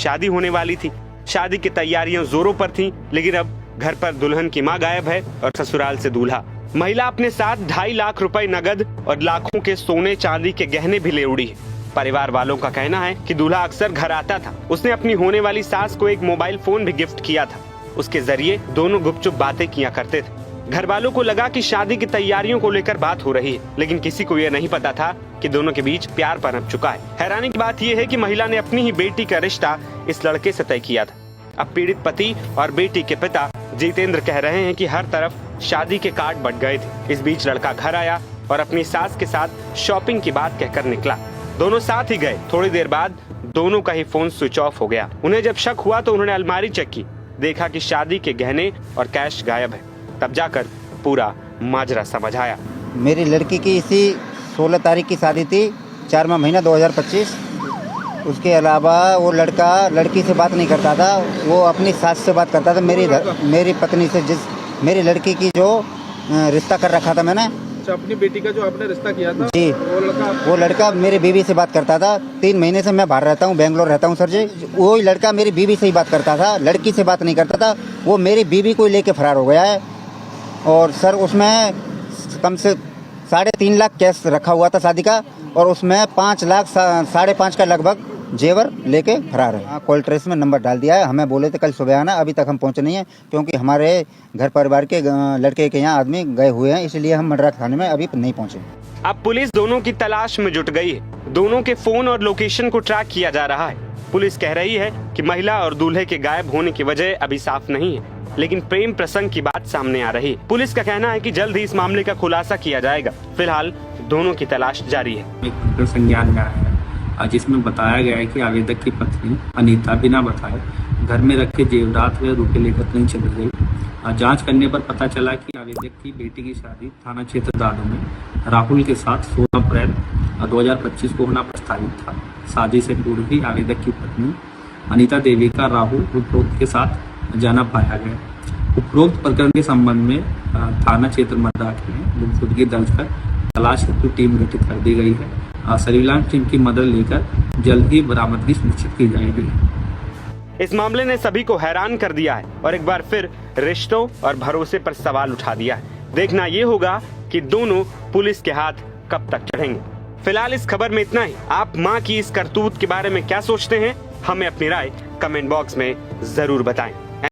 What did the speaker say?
शादी होने वाली थी। शादी की तैयारियां जोरों पर थीं, लेकिन अब घर पर दुल्हन की मां गायब है और ससुराल से दूल्हा। महिला अपने साथ 2.5 लाख रुपए नगद और लाखों के सोने चांदी के गहने भी ले उड़ी है। परिवार वालों का कहना है कि दूल्हा अक्सर घर आता था। उसने अपनी होने वाली सास को एक मोबाइल फोन भी गिफ्ट किया था। उसके जरिए दोनों गुपचुप बातें किया करते थे। घर वालों को लगा कि शादी की तैयारियों को लेकर बात हो रही है, लेकिन किसी को यह नहीं पता था कि दोनों के बीच प्यार पनप चुका है। हैरानी की बात यह है कि महिला ने अपनी ही बेटी का रिश्ता इस लड़के से तय किया था। अब पीड़ित पति और बेटी के पिता जितेंद्र कह रहे हैं कि हर तरफ शादी के कार्ड बट गए थे। इस बीच लड़का घर आया और अपनी सास के साथ शॉपिंग की बात कहकर निकला। दोनों साथ ही गए। थोड़ी देर बाद दोनों का ही फोन स्विच ऑफ हो गया। उन्हें जब शक हुआ तो उन्होंने अलमारी चेक की, देखा कि शादी के गहने और कैश गायब है। तब जाकर पूरा माजरा समझ आया। मेरी लड़की की इसी 16 तारीख की शादी थी, 4वां महीना 2025। उसके अलावा वो लड़का लड़की से बात नहीं करता था, वो अपनी सास से बात करता था। मेरी पत्नी से, जिस मेरी लड़की की जो रिश्ता कर रखा था मैंने, अपनी बेटी का जो आपने रिश्ता किया था जी, वो लड़का मेरी बीवी से बात करता था। 3 महीने से मैं बाहर रहता हूँ, बेंगलोर रहता हूँ सर जी। वही लड़का मेरी बीवी से ही बात करता था, लड़की से बात नहीं करता था। वो मेरी बीवी को लेके फरार हो गया है। और सर उसमें कम से 3.5 लाख कैश रखा हुआ था शादी का, और उसमें 5 लाख 5.5 का लगभग जेवर लेके फरार है। कॉल ट्रेस में नंबर डाल दिया है। हमें बोले थे कल सुबह आना, अभी तक हम पहुंचे नहीं हैं, क्योंकि हमारे घर परिवार के लड़के के यहाँ आदमी गए हुए हैं, इसलिए हम मंडरा थाने में अभी नहीं पहुंचे। अब पुलिस दोनों की तलाश में जुट गई है। दोनों के फोन और लोकेशन को ट्रैक किया जा रहा है। पुलिस कह रही है कि महिला और दूल्हे के गायब होने की वजह अभी साफ नहीं है, लेकिन प्रेम प्रसंग की बात सामने आ रही है। पुलिस का कहना है कि जल्द ही इस मामले का खुलासा किया जाएगा। फिलहाल दोनों की तलाश जारी है। एक संज्ञान में आया है जिसमें बताया गया है कि आवेदक की पत्नी अनीता बिना बताए घर में रखे जेवरात व रुपये लेकर कहीं चली गई। जांच करने पर पता चला कि आवेदक की बेटी की शादी थाना क्षेत्र दादू में राहुल के साथ 16 अप्रैल 2025 को होना प्रस्तावित था। शादी से पूर्व ही आवेदक की पत्नी अनीता देवी का राहुल उपरोक्त के साथ जाना पाया गया। उपरोक्त प्रकरण के संबंध में थाना क्षेत्र मद्रास में गुमशुदगी दर्ज कर तलाश हेतु टीम गठित कर दी गई है। सर्विलांस टीम की मदद लेकर जल्द ही बरामदगी सुनिश्चित की जाएगी। इस मामले ने सभी को हैरान कर दिया है और एक बार फिर रिश्तों और भरोसे पर सवाल उठा दिया है। देखना ये होगा कि दोनों पुलिस के हाथ कब तक चढ़ेंगे। फिलहाल इस खबर में इतना ही। आप मां की इस करतूत के बारे में क्या सोचते हैं? हमें अपनी राय कमेंट बॉक्स में जरूर बताएं।